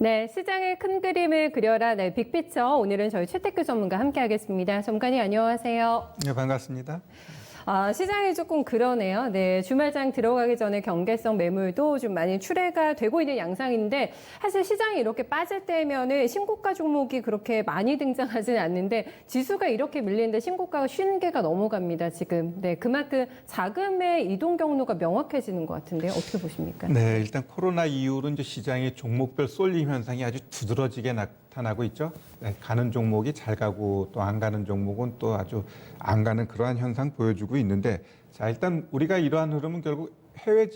네, 시장의 큰 그림을 그려라. 네, 빅피처. 오늘은 저희 최태규 전문가 함께하겠습니다. 전문가님 안녕하세요. 네, 반갑습니다. 시장이 조금 그러네요. 네, 주말장 들어가기 전에 경계성 매물도 좀 많이 출회가 되고 있는 양상인데 사실 시장이 이렇게 빠질 때면은 신고가 종목이 그렇게 많이 등장하지는 않는데 지수가 이렇게 밀리는데 신고가가 50개가 넘어갑니다, 지금. 네, 그만큼 자금의 이동 경로가 명확해지는 것 같은데요. 어떻게 보십니까? 네, 일단 코로나 이후로 이제 시장의 종목별 쏠림 현상이 아주 두드러지게 나타나고 있죠. 네, 가는 종목이 잘 가고 또 안 가는 종목은 또 아주 안 가는 그러한 현상 보여주고 있는데, 자, 일단 우리가 이러한 흐름은 결국 해외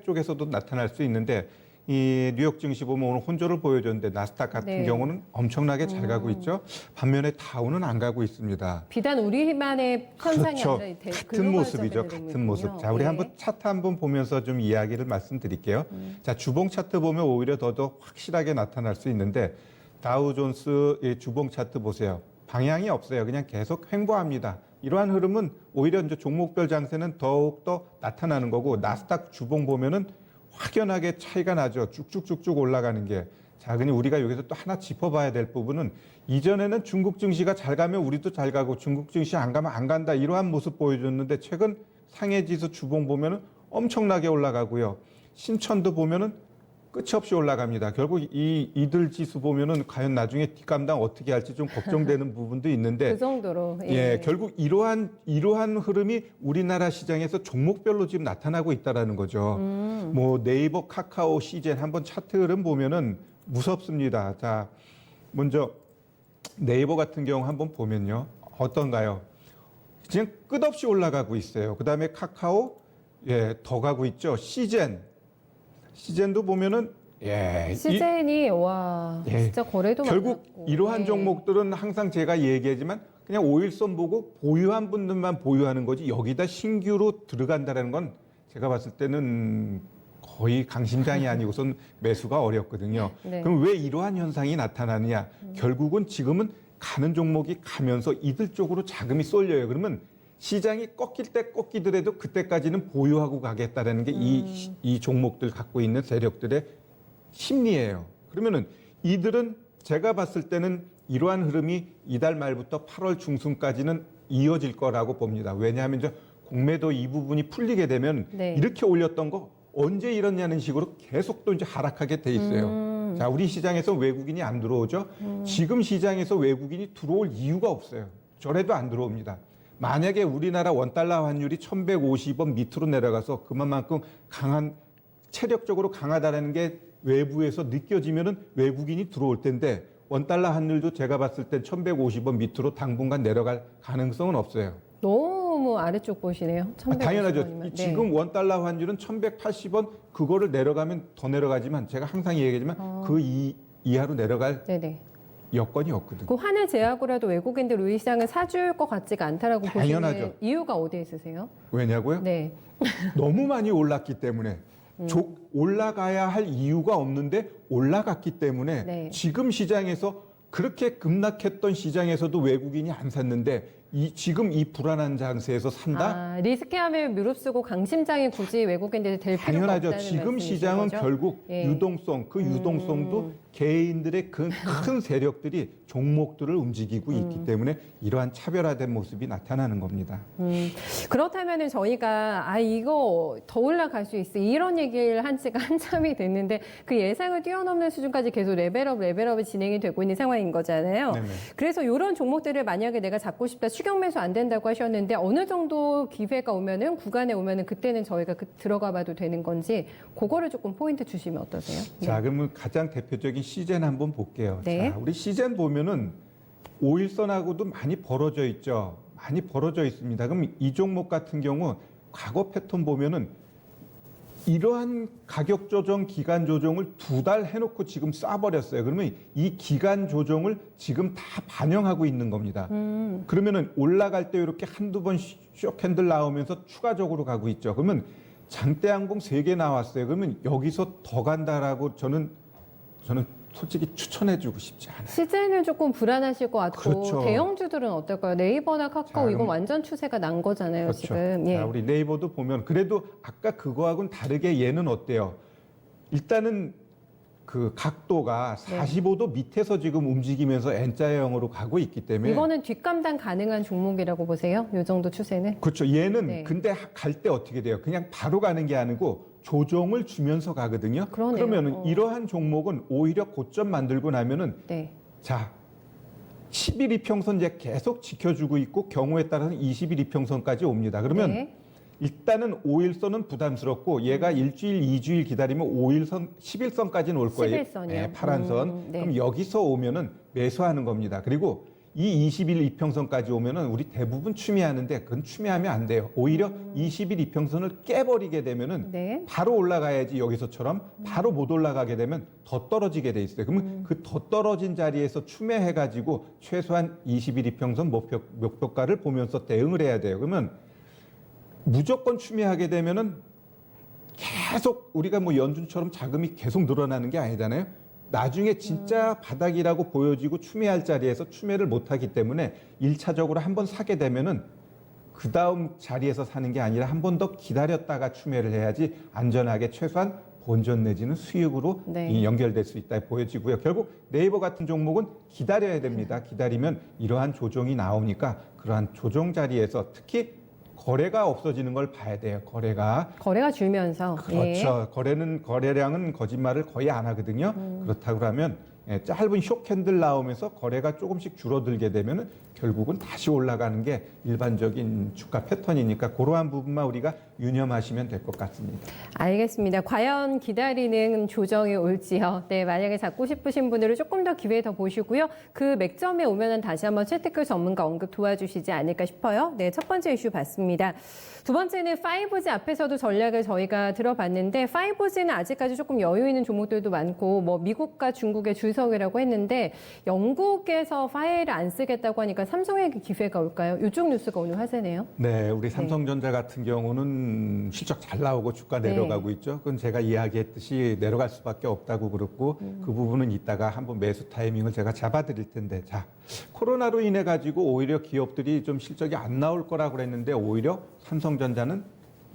쪽에서도 나타날 수 있는데, 이 뉴욕 증시 보면 오늘 혼조를 보여줬는데 나스닥 같은 네. 경우는 엄청나게 잘 가고 있죠. 반면에 다우는 안 가고 있습니다. 비단 우리만의 현상이 그렇죠. 아니라 같은 모습이죠. 같은 모습. 자, 우리 한번 차트 한번 보면서 좀 이야기를 말씀드릴게요. 자, 주봉 차트 보면 오히려 더더욱 확실하게 나타날 수 있는데 다우존스 주봉 차트 보세요. 방향이 없어요. 그냥 계속 횡보합니다. 이러한 흐름은 오히려 이제 종목별 장세는 더욱더 나타나는 거고, 나스닥 주봉 보면은 확연하게 차이가 나죠. 쭉쭉쭉쭉 올라가는 게. 자, 그냥 우리가 여기서 또 하나 짚어봐야 될 부분은, 이전에는 중국 증시가 잘 가면 우리도 잘 가고 중국 증시 안 가면 안 간다, 이러한 모습 보여줬는데 최근 상해지수 주봉 보면은 엄청나게 올라가고요. 신천도 보면은 끝이 없이 올라갑니다. 결국 이들 지수 보면은 과연 나중에 뒷감당 어떻게 할지 좀 걱정되는 부분도 있는데, 그 정도로. 예, 결국 이러한 흐름이 우리나라 시장에서 종목별로 지금 나타나고 있다라는 거죠. 뭐 네이버, 카카오, 시젠 한번 차트 흐름 보면은 무섭습니다. 자, 먼저 네이버 같은 경우 한번 보면요, 어떤가요? 지금 끝없이 올라가고 있어요. 그다음에 카카오, 예, 더 가고 있죠. 시젠도 보면은, 예, 시젠이 와 예, 진짜 거래도 결국 많았고. 이러한 네. 종목들은 항상 제가 얘기하지만 그냥 5일선 보고 보유한 분들만 보유하는 거지, 여기다 신규로 들어간다는 건 제가 봤을 때는 거의 강심장이 아니고선 매수가 어렵거든요. 네. 그럼 왜 이러한 현상이 나타나느냐? 결국은 지금은 가는 종목이 가면서 이들 쪽으로 자금이 쏠려요. 그러면 시장이 꺾일 때 꺾이더라도 그때까지는 보유하고 가겠다라는 게 이 종목들 갖고 있는 세력들의 심리예요. 그러면은 이들은 제가 봤을 때는 이러한 흐름이 이달 말부터 8월 중순까지는 이어질 거라고 봅니다. 왜냐하면 이제 공매도 이 부분이 풀리게 되면 네. 이렇게 올렸던 거 언제 이렇냐는 식으로 계속 또 이제 하락하게 돼 있어요. 자, 우리 시장에서 외국인이 안 들어오죠. 지금 시장에서 외국인이 들어올 이유가 없어요. 저래도 안 들어옵니다. 만약에 우리나라 원달러 환율이 1150원 밑으로 내려가서 그만큼 체력적으로 강하다는 게 외부에서 느껴지면은 외국인이 들어올 텐데, 원달러 환율도 제가 봤을 땐 1150원 밑으로 당분간 내려갈 가능성은 없어요. 너무 아래쪽 보시네요. 1150 당연하죠. 원이면. 네. 지금 원달러 환율은 1180원, 그거를 내려가면 더 내려가지만 제가 항상 얘기하지만 그 이하로 내려갈 네네. 여건이 없거든요. 그 환을 제하고라도 외국인들 우리 시장을 사줄 것 같지가 않다라고 당연하죠. 보시는 이유가 어디에 있으세요? 왜냐고요? 네. 너무 많이 올랐기 때문에. 올라가야 할 이유가 없는데 올라갔기 때문에 네. 지금 시장에서 그렇게 급락했던 시장에서도 외국인이 안 샀는데 지금 이 불안한 장세에서 산다? 리스크하면 무릅쓰고 강심장이 굳이 외국인들이 될 필요가 당연하죠. 없다는 지금 말씀이신 시장은 거죠? 결국 예. 유동성, 그 유동성도 개인들의 큰 세력들이 종목들을 움직이고 있기 때문에 이러한 차별화된 모습이 나타나는 겁니다. 그렇다면은 저희가 이거 더 올라갈 수 있어 이런 얘기를 한 지가 한참이 됐는데 그 예상을 뛰어넘는 수준까지 계속 레벨업이 진행이 되고 있는 상황인 거잖아요. 네네. 그래서 이런 종목들을 만약에 내가 잡고 싶다, 추격 매수 안 된다고 하셨는데 어느 정도 기회가 오면은 구간에 오면은 그때는 저희가 들어가 봐도 되는 건지 그거를 조금 포인트 주시면 어떠세요? 자, 그러면 가장 대표적인 시젠 한번 볼게요. 네. 자, 우리 시젠 보면은 5일선하고도 많이 벌어져 있죠. 많이 벌어져 있습니다. 그럼 이 종목 같은 경우 과거 패턴 보면은 이러한 가격 조정, 기간 조정을 2달 해놓고 지금 쏴버렸어요. 그러면 이 기간 조정을 지금 다 반영하고 있는 겁니다. 그러면은 올라갈 때 이렇게 한두 번 쇼캔들 나오면서 추가적으로 가고 있죠. 그러면 장대항공 3개 나왔어요. 그러면 여기서 더 간다라고 저는 솔직히 추천해주고 싶지 않아요. 시즌은 조금 불안하실 것 같고 그렇죠. 대형주들은 어떨까요? 네이버나 카카오 자, 이건 그럼- 완전 추세가 난 거잖아요, 그렇죠. 지금. 예. 자, 우리 네이버도 보면 그래도 아까 그거하고는 다르게 얘는 어때요? 일단은 그 각도가 45도 밑에서 지금 움직이면서 N자형으로 가고 있기 때문에 이거는 뒷감당 가능한 종목이라고 보세요? 이 정도 추세는? 그렇죠. 얘는 네. 근데 갈 때 어떻게 돼요? 그냥 바로 가는 게 아니고 조정을 주면서 가거든요. 그러네요. 그러면은 이러한 종목은 오히려 고점 만들고 나면은 네. 자 10일 이평선 이제 계속 지켜주고 있고 경우에 따라서는 20일 이평선까지 옵니다. 그러면 네. 일단은 5일선은 부담스럽고 얘가 일주일, 2주일 기다리면 5일선, 10일선까지는 올 거예요. 11선이요? 네, 파란 선. 네. 그럼 여기서 오면은 매수하는 겁니다. 그리고 이 20일 이평선까지 오면은 우리 대부분 추미하는데 그건 추미하면 안 돼요. 오히려 20일 이평선을 깨버리게 되면은 네. 바로 올라가야지 여기서처럼 바로 못 올라가게 되면 더 떨어지게 돼 있어요. 그러면 그 더 떨어진 자리에서 추매해가지고 최소한 20일 이평선 목표가를 보면서 대응을 해야 돼요. 그러면 무조건 추미하게 되면은 계속 우리가 뭐 연준처럼 자금이 계속 늘어나는 게 아니잖아요. 나중에 진짜 바닥이라고 보여지고 추매할 자리에서 추매를 못하기 때문에 1차적으로 한번 사게 되면은 그 다음 자리에서 사는 게 아니라 한 번 더 기다렸다가 추매를 해야지 안전하게 최소한 본전 내지는 수익으로 네. 연결될 수 있다 보여지고요. 결국 네이버 같은 종목은 기다려야 됩니다. 기다리면 이러한 조정이 나오니까 그러한 조정 자리에서 특히 거래가 없어지는 걸 봐야 돼요. 거래가 줄면서. 그렇죠. 거래량은 거짓말을 거의 안 하거든요. 그렇다고 하면 짧은 쇼 캔들 나오면서 거래가 조금씩 줄어들게 되면은 결국은 다시 올라가는 게 일반적인 주가 패턴이니까 그러한 부분만 우리가 유념하시면 될 것 같습니다. 알겠습니다. 과연 기다리는 조정이 올지요. 네, 만약에 잡고 싶으신 분들은 조금 더 기회 더 보시고요. 그 맥점에 오면은 다시 한번 채택글 전문가 언급 도와주시지 않을까 싶어요. 네, 첫 번째 이슈 봤습니다. 두 번째는 5G 앞에서도 전략을 저희가 들어봤는데 5G는 아직까지 조금 여유 있는 종목들도 많고 뭐 미국과 중국의 줄서기라고 했는데 영국에서 파이를 안 쓰겠다고 하니까 삼성에게 기회가 올까요? 이쪽 뉴스가 오늘 화제네요. 네, 우리 삼성전자 같은 경우는 실적 잘 나오고 주가 내려가고 있죠. 그건 제가 이야기했듯이 내려갈 수밖에 없다고 그렇고 그 부분은 이따가 한번 매수 타이밍을 제가 잡아드릴 텐데 자 코로나로 인해 가지고 오히려 기업들이 좀 실적이 안 나올 거라고 그랬는데 오히려 삼성전자는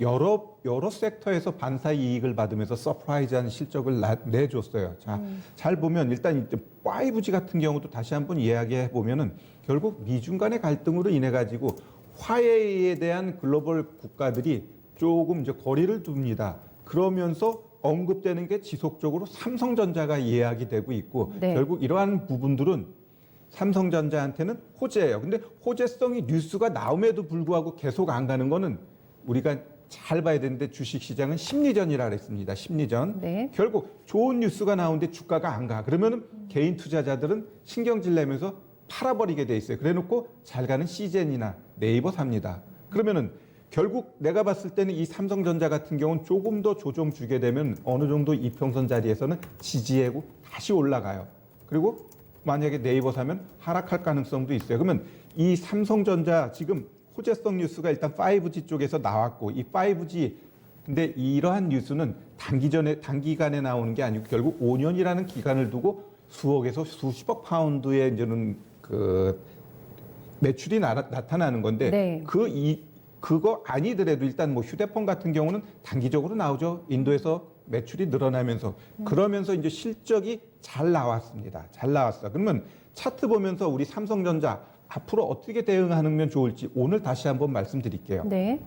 여러 섹터에서 반사 이익을 받으면서 서프라이즈한 실적을 내줬어요. 자, 잘 보면 일단 5G 같은 경우도 다시 한번 이야기해 보면은 결국 미중 간의 갈등으로 인해 가지고 화웨이에 대한 글로벌 국가들이 조금 이제 거리를 둡니다. 그러면서 언급되는 게 지속적으로 삼성전자가 이야기 되고 있고 네. 결국 이러한 부분들은 삼성전자한테는 호재예요. 근데 호재성이 뉴스가 나옴에도 불구하고 계속 안 가는 거는 우리가 잘 봐야 되는데 주식시장은 심리전이라 그랬습니다. 심리전. 네. 결국 좋은 뉴스가 나오는데 주가가 안 가. 그러면은 개인 투자자들은 신경질 내면서 팔아버리게 돼 있어요. 그래놓고 잘 가는 시젠이나 네이버 삽니다. 그러면은 결국 내가 봤을 때는 이 삼성전자 같은 경우는 조금 더 조정 주게 되면 어느 정도 이평선 자리에서는 지지하고 다시 올라가요. 그리고 만약에 네이버 사면 하락할 가능성도 있어요. 그러면 이 삼성전자 지금 호재성 뉴스가 일단 5G 쪽에서 나왔고 이 5G 근데 이러한 뉴스는 단기간에 나오는 게 아니고 결국 5년이라는 기간을 두고 수억에서 수십억 파운드의 이제는 그 매출이 나타나는 건데 네. 그거 아니더라도 일단 뭐 휴대폰 같은 경우는 단기적으로 나오죠. 인도에서 매출이 늘어나면서 그러면서 이제 실적이 잘 나왔습니다. 잘 나왔어. 그러면 차트 보면서 우리 삼성전자 앞으로 어떻게 대응하면 좋을지 오늘 다시 한번 말씀드릴게요. 네.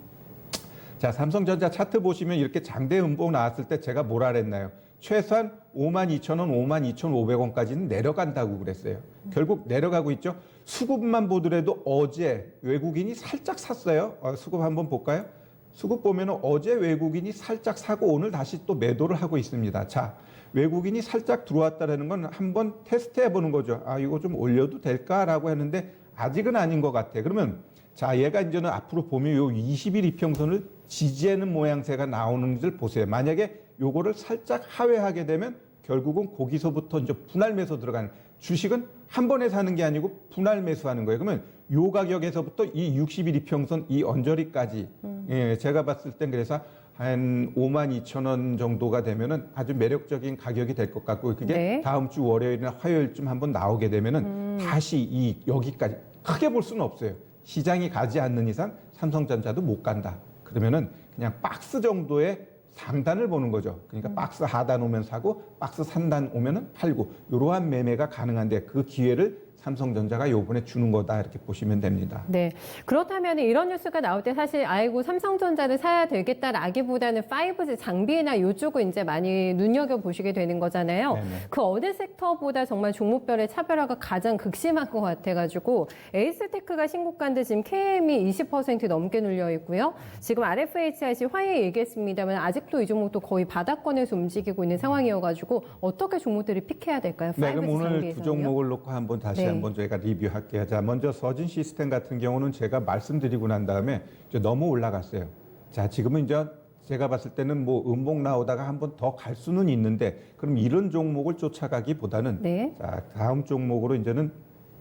자, 삼성전자 차트 보시면 이렇게 장대 음봉 나왔을 때 제가 뭐라 그랬나요? 최소한 52,000원, 52,500원까지는 내려간다고 그랬어요. 결국 내려가고 있죠. 수급만 보더라도 어제 외국인이 살짝 샀어요. 수급 한번 볼까요? 수급 보면 어제 외국인이 살짝 사고 오늘 다시 또 매도를 하고 있습니다. 자, 외국인이 살짝 들어왔다는 건 한번 테스트해 보는 거죠. 아, 이거 좀 올려도 될까라고 했는데 아직은 아닌 것 같아. 그러면 자, 얘가 이제는 앞으로 보면 요 20일 이평선을 지지하는 모양새가 나오는지를 보세요. 만약에 요거를 살짝 하회하게 되면 결국은 거기서부터 이제 분할 매수 들어가는 주식은 한 번에 사는 게 아니고 분할 매수하는 거예요. 그러면 요 가격에서부터 이 60일 이평선 이 언저리까지 예, 제가 봤을 땐 그래서 한 52,000원 정도가 되면은 아주 매력적인 가격이 될 것 같고 그게 네. 다음 주 월요일이나 화요일쯤 한번 나오게 되면은 다시 이 여기까지 크게 볼 수는 없어요. 시장이 가지 않는 이상 삼성전자도 못 간다. 그러면은 그냥 박스 정도의 상단을 보는 거죠. 그러니까 박스 하단 오면 사고 박스 상단 오면은 팔고 이러한 매매가 가능한데 그 기회를 삼성전자가 요번에 주는 거다 이렇게 보시면 됩니다. 네. 그렇다면 이런 뉴스가 나올 때 사실 아이고 삼성전자를 사야 되겠다라기보다는 5G 장비나 이쪽을 이제 많이 눈여겨보시게 되는 거잖아요. 네네. 그 어느 섹터보다 정말 종목별의 차별화가 가장 극심한 것 같아가지고 에이스테크가 신고가인데 지금 KM이 20% 넘게 눌려 있고요. 지금 RFHIC 화해 얘기했습니다만 아직도 이 종목도 거의 바닥권에서 움직이고 있는 상황이어가지고 어떻게 종목들이 픽해야 될까요? 네, 그럼 5G 오늘 두 장비에서는요? 종목을 놓고 한번 다시 한번 저희가 리뷰할게요. 자, 먼저 서진 시스템 같은 경우는 제가 말씀드리고 난 다음에 이제 너무 올라갔어요. 자, 지금은 이제 제가 봤을 때는 뭐 음봉 나오다가 한번 더 갈 수는 있는데 그럼 이런 종목을 쫓아가기보다는 네. 자, 다음 종목으로 이제는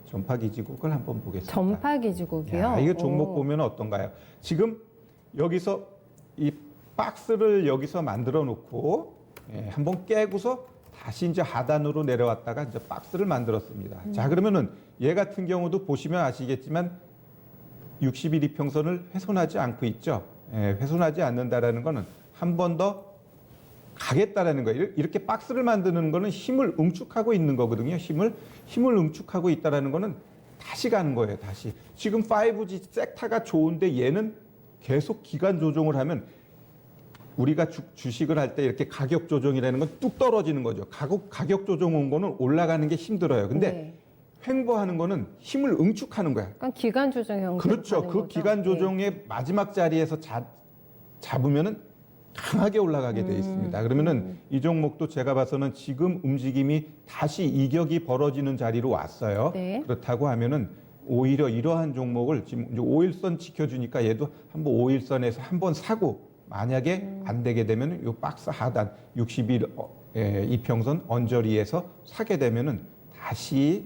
전파기지국을 한번 보겠습니다. 전파기지국이요? 야, 이거 종목 오. 보면 어떤가요? 지금 여기서 이 박스를 여기서 만들어 놓고 한번 깨고서 다시 이제 하단으로 내려왔다가 이제 박스를 만들었습니다. 자, 그러면은 얘 같은 경우도 보시면 아시겠지만 60일 이평선을 훼손하지 않고 있죠. 훼손하지 않는다라는 거는 한 번 더 가겠다라는 거예요. 이렇게 박스를 만드는 거는 힘을 응축하고 있는 거거든요. 힘을 응축하고 있다라는 거는 다시 가는 거예요. 다시. 지금 5G 섹터가 좋은데 얘는 계속 기간 조정을 하면 우리가 주식을 할 때 이렇게 가격 조정이라는 건 뚝 떨어지는 거죠. 가격 조정 온 거는 올라가는 게 힘들어요. 근데 네. 횡보하는 거는 힘을 응축하는 거야. 약간 기간 조정 형태로 그렇죠. 가는 그 거죠? 기간 네. 조정의 마지막 자리에서 잡으면은 강하게 올라가게 돼 있습니다. 그러면은 이 종목도 제가 봐서는 지금 움직임이 다시 이격이 벌어지는 자리로 왔어요. 네. 그렇다고 하면은 오히려 이러한 종목을 지금 이제 5일선 지켜주니까 얘도 한번 5일선에서 한번 사고 만약에 안 되게 되면 요 박스 하단 60일 이평선 언저리에서 사게 되면은 다시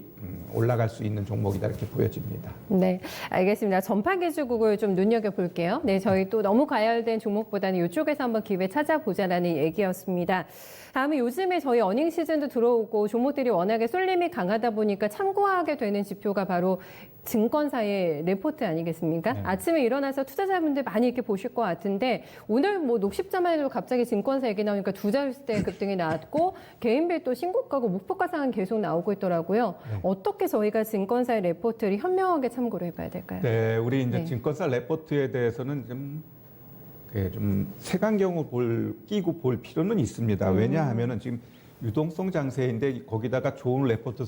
올라갈 수 있는 종목이다 이렇게 보여집니다. 네, 알겠습니다. 전파기지국을 좀 눈여겨볼게요. 네, 저희 또 너무 과열된 종목보다는 이쪽에서 한번 기회 찾아보자라는 얘기였습니다. 다음에 요즘에 저희 어닝 시즌도 들어오고 종목들이 워낙에 쏠림이 강하다 보니까 참고하게 되는 지표가 바로 증권사의 레포트 아니겠습니까? 네. 아침에 일어나서 투자자분들 많이 이렇게 보실 것 같은데 오늘 뭐 녹십자만 해도 갑자기 증권사 얘기 나오니까 두 자릿대 급등이 나왔고 개인별 또 신고가고 목표가 상은 계속 나오고 있더라고요. 네. 어떻게 저희가 증권사의 레포트를 현명하게 참고를 해봐야 될까요? 네, 우리 이제 네. 증권사 레포트에 대해서는 좀 색안경을 끼고 볼 필요는 있습니다. 왜냐하면은 지금 유동성 장세인데 거기다가 좋은 레포트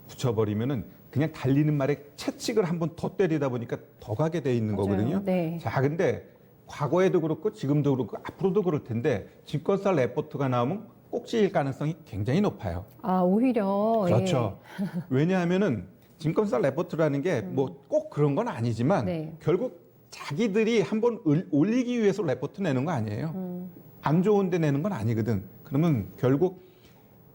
붙여버리면은 그냥 달리는 말에 채찍을 한번 더 때리다 보니까 더 가게 돼 있는 맞아요. 거거든요. 네. 자, 근데 과거에도 그렇고 지금도 그렇고 앞으로도 그럴 텐데 증권사 레포트가 나오면 꼭지일 가능성이 굉장히 높아요. 아, 오히려. 그렇죠. 왜냐하면은 증권사 레포트라는 게 뭐 꼭 그런 건 아니지만 네. 결국 자기들이 한번 올리기 위해서 레포트 내는 거 아니에요. 안 좋은데 내는 건 아니거든. 그러면 결국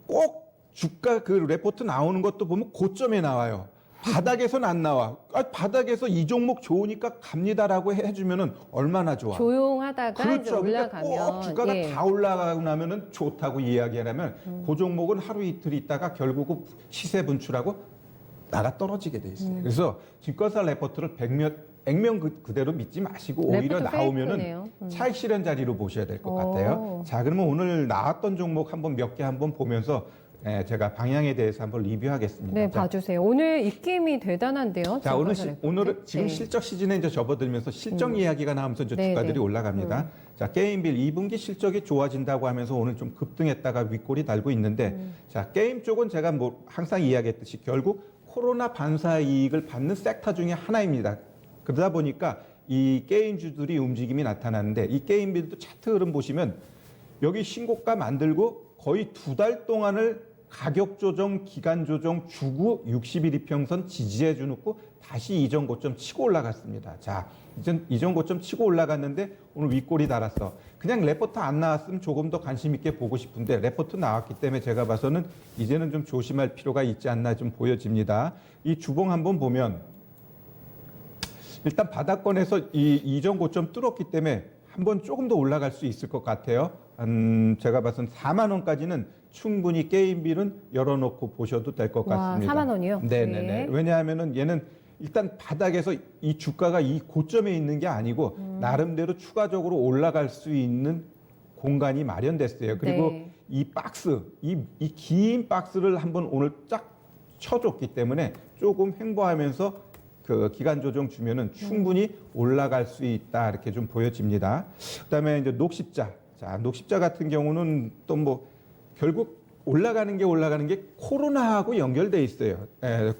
꼭 주가 그 레포트 나오는 것도 보면 고점에 나와요. 바닥에서는 안 나와. 바닥에서 이 종목 좋으니까 갑니다라고 해주면은 얼마나 좋아. 조용하다가 이제 그렇죠. 근데 올라가면. 꼭 주가가 예. 다 올라가고 나면은 좋다고 이야기하려면 그 종목은 하루 이틀 있다가 결국은 시세 분출하고 나가 떨어지게 돼 있어요. 그래서 증권사 레포트를 액면 그대로 믿지 마시고 오히려 레포트 나오면은 페이크네요. 차익 실현 자리로 보셔야 될 것 오. 같아요. 자, 그러면 오늘 나왔던 종목 한번 몇 개 한번 보면서 제가 방향에 대해서 한번 리뷰하겠습니다. 네, 자, 봐주세요. 오늘 입김이 대단한데요. 자, 오늘 증권사 레포트. 오늘은 지금 네. 실적 시즌에 이제 접어들면서 실적 이야기가 나오면서 이제 네, 주가들이 네. 올라갑니다. 자, 게임빌 2분기 실적이 좋아진다고 하면서 오늘 좀 급등했다가 윗골이 달고 있는데, 자, 게임 쪽은 제가 뭐 항상 이야기했듯이 결국 코로나 반사 이익을 받는 섹터 중에 하나입니다. 그러다 보니까 이 게임주들이 움직임이 나타나는데 이 게임빌도 차트 흐름 보시면 여기 신고가 만들고 거의 2달 동안을 가격 조정, 기간 조정 주고 60일 이평선 지지해 주놓고 다시 이전 고점 치고 올라갔습니다. 자, 이전 고점 치고 올라갔는데 오늘 윗골이 달았어. 그냥 레포트 안 나왔으면 조금 더 관심 있게 보고 싶은데 레포트 나왔기 때문에 제가 봐서는 이제는 좀 조심할 필요가 있지 않나 좀 보여집니다. 이 주봉 한번 보면 일단 바닥권에서 이 이전 고점 뚫었기 때문에 한번 조금 더 올라갈 수 있을 것 같아요. 제가 봐서는 4만 원까지는 충분히 게임빌은 열어놓고 보셔도 될 것 와, 같습니다. 4만 원이요? 네네네. 네. 왜냐하면은 얘는 일단 바닥에서 이 주가가 이 고점에 있는 게 아니고 나름대로 추가적으로 올라갈 수 있는 공간이 마련됐어요. 그리고 네. 이 박스, 이 긴 박스를 한번 오늘 쫙 쳐줬기 때문에 조금 횡보하면서 그 기간 조정 주면은 충분히 올라갈 수 있다 이렇게 좀 보여집니다. 그다음에 이제 녹십자, 자 녹십자 같은 경우는 또 뭐 결국 올라가는 게 코로나하고 연결돼 있어요.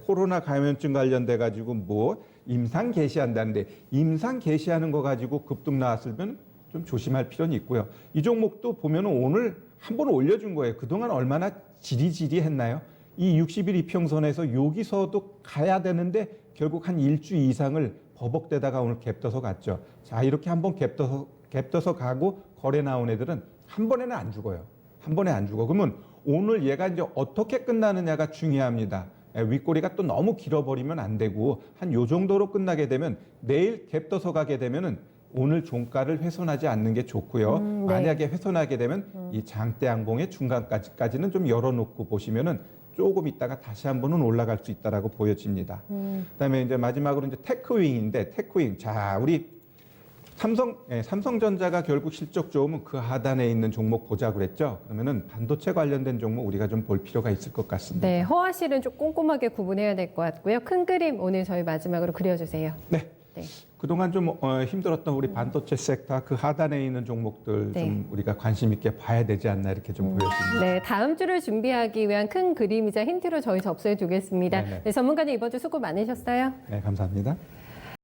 코로나 감염증 관련돼 가지고 뭐 임상 개시한다는데 임상 개시하는 거 가지고 급등 나왔으면 좀 조심할 필요는 있고요. 이 종목도 보면은 오늘 한번 올려준 거예요. 그동안 얼마나 지리지리했나요? 이 60일 이평선에서 여기서도 가야 되는데 결국 한 일주 이상을 버벅대다가 오늘 갭떠서 갔죠. 자, 이렇게 한번 갭떠서 가고 거래 나온 애들은 한 번에는 안 죽어요. 한 번에 안 죽어. 그러면 오늘 얘가 이제 어떻게 끝나느냐가 중요합니다. 윗꼬리가 또 너무 길어버리면 안 되고 한 요 정도로 끝나게 되면 내일 갭떠서 가게 되면은 오늘 종가를 훼손하지 않는 게 좋고요. 네. 만약에 훼손하게 되면 이 장대 양봉의 중간까지는 좀 열어놓고 보시면은 조금 있다가 다시 한번은 올라갈 수 있다라고 보여집니다. 그다음에 이제 마지막으로 이제 테크윙인데 테크윙. 자, 우리 삼성전자가 결국 실적 좋으면 그 하단에 있는 종목 보자 그랬죠. 그러면은 반도체 관련된 종목 우리가 좀 볼 필요가 있을 것 같습니다. 네, 허와실은 좀 꼼꼼하게 구분해야 될 것 같고요. 큰 그림 오늘 저희 마지막으로 그려주세요. 네. 네. 그동안 좀 힘들었던 우리 반도체 섹터 그 하단에 있는 종목들 네. 좀 우리가 관심 있게 봐야 되지 않나 이렇게 좀 보여집니다. 네, 다음 주를 준비하기 위한 큰 그림이자 힌트로 저희 접수해 두겠습니다. 네네. 네, 전문가님 이번 주 수고 많으셨어요. 네, 감사합니다.